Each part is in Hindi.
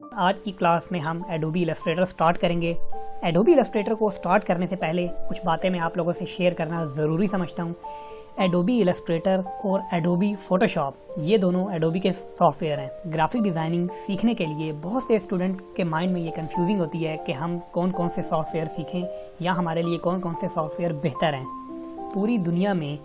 आज की क्लास में हम एडोबी इलस्ट्रेटर स्टार्ट करेंगे। एडोबी इलस्ट्रेटर को स्टार्ट करने से पहले कुछ बातें मैं आप लोगों से शेयर करना ज़रूरी समझता हूँ। एडोबी इलस्ट्रेटर और एडोबी फोटोशॉप ये दोनों एडोबी के सॉफ्टवेयर हैं। ग्राफिक डिज़ाइनिंग सीखने के लिए बहुत से स्टूडेंट के माइंड में ये कंफ्यूजिंग होती है कि हम कौन कौन से सॉफ्टवेयर सीखें या हमारे लिए कौन कौन से सॉफ्टवेयर बेहतर हैं। पूरी दुनिया में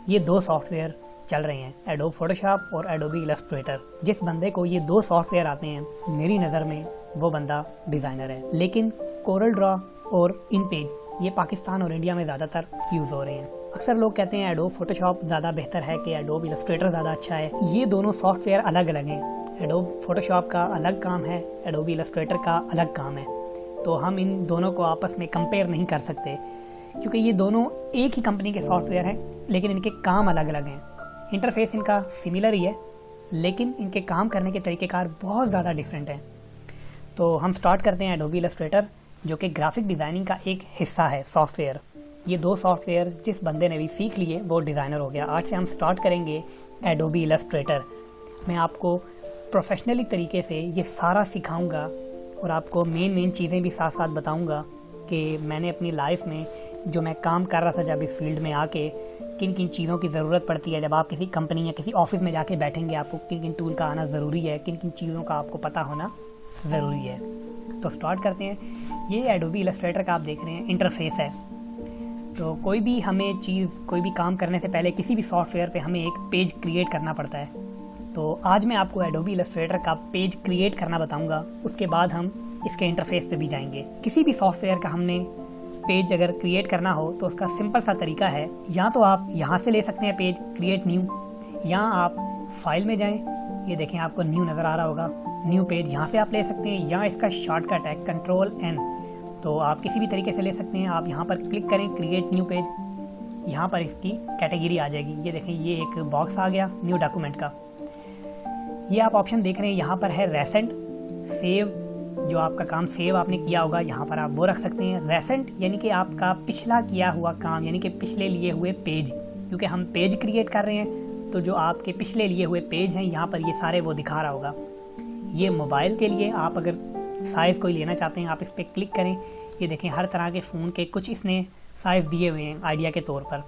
ये दो सॉफ्टवेयर चल रहे हैं, एडोब फोटोशॉप और एडोबी इलस्ट्रेटर। जिस बंदे को ये दो सॉफ्टवेयर आते हैं, मेरी नज़र में वो बंदा डिज़ाइनर है। लेकिन कोरल ड्रॉ और इनपेज ये पाकिस्तान और इंडिया में ज़्यादातर यूज़ हो रहे हैं। अक्सर लोग कहते हैं एडोब फोटोशॉप ज़्यादा बेहतर है कि एडोब इलस्ट्रेटर ज़्यादा अच्छा है। ये दोनों सॉफ्टवेयर अलग अलग हैं। एडोब फोटोशॉप का अलग काम है, एडोबी इलस्ट्रेटर का अलग काम है। तो हम इन दोनों को आपस में कंपेयर नहीं कर सकते क्योंकि ये दोनों एक ही कंपनी के सॉफ्टवेयर हैं, लेकिन इनके काम अलग अलग हैं। इंटरफेस इनका सिमिलर ही है, लेकिन इनके काम करने के तरीक़ेकार बहुत ज़्यादा डिफरेंट हैं। तो हम स्टार्ट करते हैं एडोबी इलस्ट्रेटर, जो कि ग्राफिक डिज़ाइनिंग का एक हिस्सा है सॉफ्टवेयर। ये दो सॉफ्टवेयर जिस बंदे ने भी सीख लिए वो डिज़ाइनर हो गया। आज से हम स्टार्ट करेंगे एडोबी इलस्ट्रेटर। मैं आपको प्रोफेशनली तरीके से ये सारा सिखाऊंगा और आपको मेन चीज़ें भी साथ साथ बताऊंगा कि मैंने अपनी लाइफ में जो मैं काम कर रहा था जब इस फील्ड में आके किन किन चीज़ों की ज़रूरत पड़ती है। जब आप किसी कंपनी या किसी ऑफिस में जाके बैठेंगे, आपको किन किन टूल का आना ज़रूरी है, किन किन चीज़ों का आपको पता होना ज़रूरी है। तो स्टार्ट करते हैं। ये एडोबी इलस्ट्रेटर का आप देख रहे हैं इंटरफेस है। तो कोई भी काम करने से पहले किसी भी सॉफ्टवेयर पे हमें एक पेज क्रिएट करना पड़ता है। तो आज मैं आपको एडोबी इलस्ट्रेटर का पेज क्रिएट करना बताऊँगा, उसके बाद हम इसके इंटरफेस पे भी जाएंगे। किसी भी सॉफ्टवेयर का हमने पेज अगर क्रिएट करना हो तो उसका सिंपल सा तरीका है, या तो आप यहाँ से ले सकते हैं पेज क्रिएट न्यू, या आप फाइल में जाएं, ये देखें आपको न्यू नज़र आ रहा होगा, न्यू पेज यहाँ से आप ले सकते हैं, या इसका शॉर्टकट है Ctrl+N। तो आप किसी भी तरीके से ले सकते हैं। आप यहाँ पर क्लिक करें क्रिएट न्यू पेज, यहाँ पर इसकी कैटेगरी आ जाएगी। ये देखें ये एक बॉक्स आ गया न्यू डॉक्यूमेंट का। ये आप ऑप्शन देख रहे हैं, यहाँ पर है रेसेंट सेव, जो आपका काम सेव आपने किया होगा यहाँ पर आप वो रख सकते हैं। रेसेंट यानी कि आपका पिछला किया हुआ काम, यानी कि पिछले लिए हुए पेज, क्योंकि हम पेज क्रिएट कर रहे हैं तो जो आपके पिछले लिए हुए पेज हैं यहाँ पर ये सारे वो दिखा रहा होगा। ये मोबाइल के लिए आप अगर साइज़ कोई लेना चाहते हैं आप इस पर क्लिक करें। ये देखें हर तरह के फ़ोन के कुछ इसने साइज़ दिए हुए हैं आइडिया के तौर पर।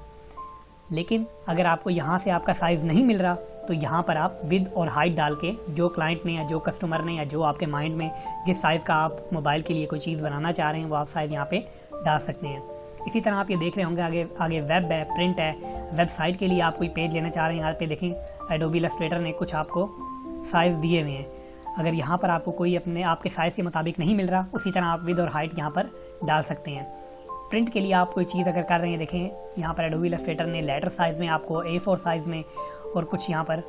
लेकिन अगर आपको यहाँ से आपका साइज़ नहीं मिल रहा तो यहाँ पर आप विद और हाइट डाल के, जो क्लाइंट ने या जो कस्टमर ने या जो आपके माइंड में जिस साइज़ का आप मोबाइल के लिए कोई चीज़ बनाना चाह रहे हैं वो आप साइज़ यहाँ पे डाल सकते हैं। इसी तरह आप ये देख रहे होंगे आगे वेब है, प्रिंट है। वेबसाइट के लिए आप कोई पेज लेना चाह रहे हैं, यहाँ पे देखें एडोबी इलस्ट्रेटर ने कुछ आपको साइज़ दिए हुए हैं। अगर यहाँ पर आपको कोई आपके साइज़ के मुताबिक नहीं मिल रहा, उसी तरह आप विद और हाइट यहाँ पर डाल सकते हैं। प्रिंट के लिए आप कोई चीज़ अगर कर रहे हैं, देखें यहाँ पर एडोबी इलस्ट्रेटर ने लेटर साइज़ में आपको A4 साइज़ में और कुछ यहाँ पर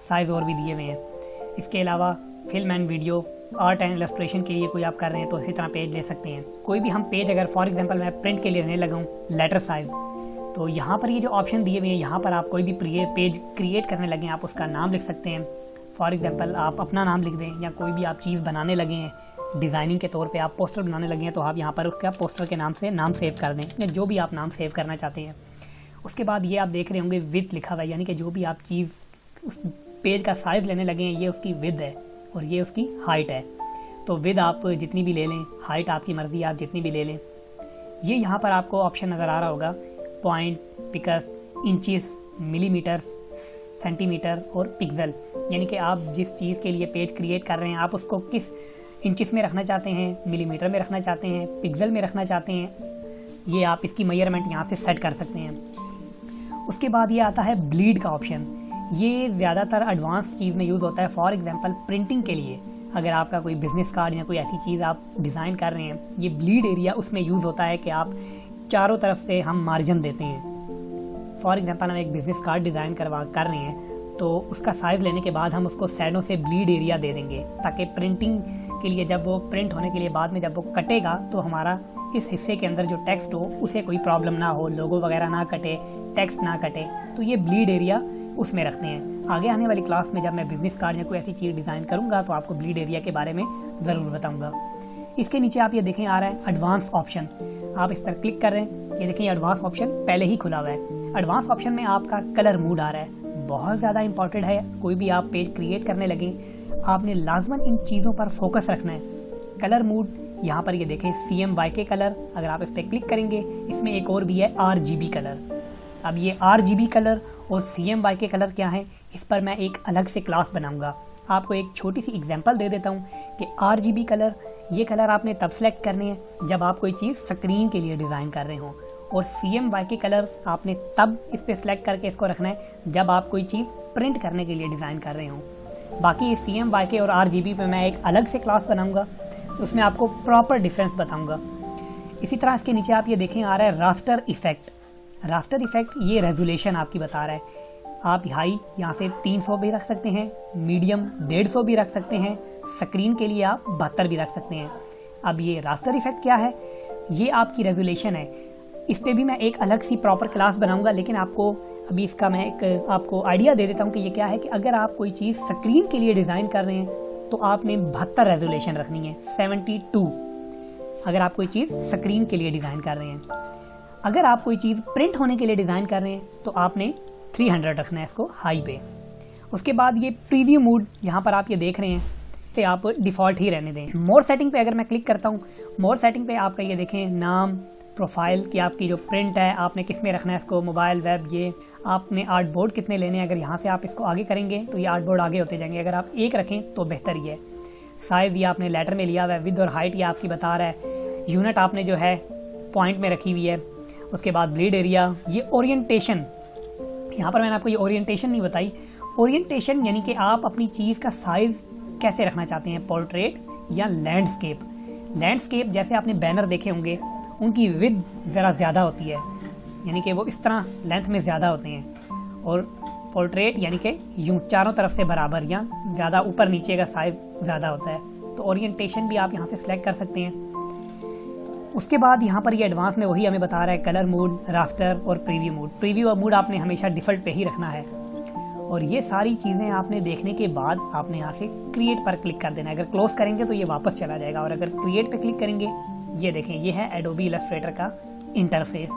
साइज़ और भी दिए हुए हैं। इसके अलावा film and video, art and illustration के लिए कोई आप कर रहे हैं तो इसी तरह पेज ले सकते हैं। कोई भी हम पेज अगर फॉर एग्जांपल मैं प्रिंट के लिए लेने लगा हूँ लेटर साइज़, तो यहाँ पर ये जो ऑप्शन दिए हुए हैं, यहाँ पर आप कोई भी पेज क्रिएट करने लगे आप उसका नाम लिख सकते हैं। फॉर एग्जांपल आप अपना नाम लिख दें, या कोई भी आप चीज़ बनाने लगे हैं डिज़ाइनिंग के तौर पे, आप पोस्टर बनाने लगे हैं तो आप यहाँ पर उसका पोस्टर के नाम से नाम सेव कर दें, या जो भी आप नाम सेव करना चाहते हैं। उसके बाद ये आप देख रहे होंगे विथ लिखा हुआ है, यानी कि जो भी आप चीज़ उस पेज का साइज़ लेने लगे हैं ये उसकी विथ है और ये उसकी हाइट है। तो विथ आप जितनी भी ले लें, हाइट आपकी मर्ज़ी आप जितनी भी ले लें। ये यहाँ पर आपको ऑप्शन नज़र आ रहा होगा point, picas, inches, millimetre, centimetre और पिक्सल, यानी कि आप जिस चीज़ के लिए पेज क्रिएट कर रहे हैं आप उसको किस इंचेस में रखना चाहते हैं, मिलीमीटर में रखना चाहते हैं, पिक्सल में रखना चाहते हैं, ये आप इसकी मेजरमेंट यहाँ से सेट कर सकते हैं। उसके बाद ये आता है ब्लीड का ऑप्शन। ये ज़्यादातर एडवांस चीज़ में यूज़ होता है। फॉर एग्जांपल प्रिंटिंग के लिए अगर आपका कोई बिज़नेस कार्ड या कोई ऐसी चीज़ आप डिज़ाइन कर रहे हैं, ये ब्लीड एरिया उसमें यूज़ होता है कि आप चारों तरफ से हम मार्जिन देते हैं। फॉर एग्जांपल हम एक बिज़नेस कार्ड डिज़ाइन कर रहे हैं तो उसका साइज़ लेने के बाद हम उसको साइडों से ब्लीड एरिया दे देंगे, ताकि प्रिंटिंग के लिए जब वो प्रिंट होने के लिए बाद में जब वो कटेगा तो हमारा इस हिस्से के अंदर जो टेक्स्ट हो उसे कोई प्रॉब्लम ना हो, लोगो वगैरह ना कटे, टेक्स्ट ना कटे। तो ये ब्लीड एरिया उसमें रखते हैं। आगे आने वाली क्लास में जब मैं बिज़नेस कार्ड या कोई ऐसी चीज़ डिज़ाइन करूँगा तो आपको ब्लीड एरिया के बारे में ज़रूर बताऊँगा। इसके नीचे आप ये देखें आ रहा है एडवांस ऑप्शन, आप इस पर क्लिक कर रहे हैं, ये देखें एडवांस ऑप्शन पहले ही खुला हुआ है। एडवांस ऑप्शन में आपका कलर मूड आ रहा है, बहुत ज़्यादा इंपॉर्टेंट है। कोई भी आप पेज क्रिएट करने लगें आपने लाजमन इन चीज़ों पर फोकस रखना है। कलर मूड, यहाँ पर ये देखें CMYK कलर, अगर आप इस पर क्लिक करेंगे इसमें एक और भी है RGB कलर। अब ये RGB कलर और CMYK कलर क्या है, इस पर मैं एक अलग से क्लास बनाऊंगा। आपको एक छोटी सी एग्जांपल दे देता हूँ कि RGB कलर, ये कलर आपने तब सेलेक्ट करने हैं जब आप कोई चीज़ स्क्रीन के लिए डिज़ाइन कर रहे हो, और CMYK कलर आपने तब इस पर सिलेक्ट करके इसको रखना है जब आप कोई चीज़ प्रिंट करने के लिए डिज़ाइन कर रहे हो। बाकी CMYK और RGB पे मैं एक अलग से क्लास बनाऊंगा, उसमें आपको प्रॉपर डिफरेंस बताऊंगा। इसी तरह इसके नीचे आप ये देखें आ रहा है रास्टर इफेक्ट। रास्टर इफेक्ट ये रेजोल्यूशन आपकी बता रहा है। आप हाई यहाँ से 300 भी रख सकते हैं, मीडियम 150 भी रख सकते हैं, स्क्रीन के लिए आप 72 भी रख सकते हैं। अब ये रास्टर इफेक्ट क्या है, ये आपकी रेजोल्यूशन है। इस पर भी मैं एक अलग सी प्रॉपर क्लास बनाऊंगा, लेकिन आपको अभी इसका मैं एक आपको आइडिया दे देता हूँ कि ये क्या है। कि अगर आप कोई चीज़ स्क्रीन के लिए डिज़ाइन कर रहे हैं तो आपने 72 रेजोल्यूशन रखनी है, 72, अगर आप कोई चीज़ स्क्रीन के लिए डिज़ाइन कर रहे हैं। अगर आप कोई चीज़ प्रिंट होने के लिए डिज़ाइन कर रहे हैं तो आपने 300 रखना है इसको हाई पे। उसके बाद ये प्रीव्यू मूड, यहाँ पर आप ये देख रहे हैं, से आप डिफ़ॉल्ट ही रहने दें। मोर सेटिंग पे अगर मैं क्लिक करता हूँ, मोर सेटिंग पे आपका ये देखें नाम, प्रोफाइल की आपकी जो प्रिंट है आपने किस में रखना है इसको, मोबाइल, वेब, ये आपने आर्ट बोर्ड कितने लेने हैं। अगर यहाँ से आप इसको आगे करेंगे तो ये आर्ट बोर्ड आगे होते जाएंगे, अगर आप एक रखें तो बेहतर ही है। साइज़ ये आपने लेटर में लिया हुआ है, विद और हाइट ये आपकी बता रहा है, यूनिट आपने जो है पॉइंट में रखी हुई है। उसके बाद ब्लीड एरिया, ये ओरिएंटेशन, यहाँ पर मैंने आपको ये ओरिएंटेशन नहीं बताई। ओरिएंटेशन यानी कि आप अपनी चीज़ का साइज़ कैसे रखना चाहते हैं, पोर्ट्रेट या लैंडस्केप। लैंडस्केप जैसे आपने बैनर देखे होंगे, उनकी विड्थ ज़रा ज़्यादा होती है, यानी कि वो इस तरह लेंथ में ज़्यादा होते हैं, और पोर्ट्रेट यानी कि यूँ चारों तरफ से बराबर या ज़्यादा ऊपर नीचे का साइज़ ज़्यादा होता है। तो ओरिएंटेशन भी आप यहाँ से सिलेक्ट कर सकते हैं। उसके बाद यहाँ पर ये एडवांस में वही हमें बता रहा है कलर मूड, रास्टर और प्रीव्यू मूड। प्रीव्यू मूड आपने हमेशा डिफ़ॉल्ट पे ही रखना है। और ये सारी चीज़ें आपने देखने के बाद आपने यहाँ से क्रिएट पर क्लिक कर देना है। अगर क्लोज करेंगे तो ये वापस चला जाएगा, और अगर क्रिएट पे क्लिक करेंगे, ये देखें ये है एडोबी इलस्ट्रेटर का इंटरफेस।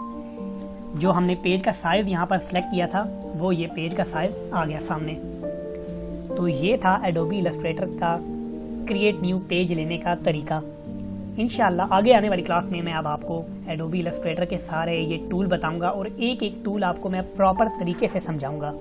जो हमने पेज का साइज़ यहाँ पर सिलेक्ट किया था वो ये पेज का साइज़ आ गया सामने। तो ये था एडोबी इलस्ट्रेटर का क्रिएट न्यू पेज लेने का तरीका। इंशाल्लाह आगे आने वाली क्लास में मैं अब आपको एडोबी इलस्ट्रेटर के सारे ये टूल बताऊंगा और एक एक टूल आपको मैं प्रॉपर तरीके से समझाऊंगा।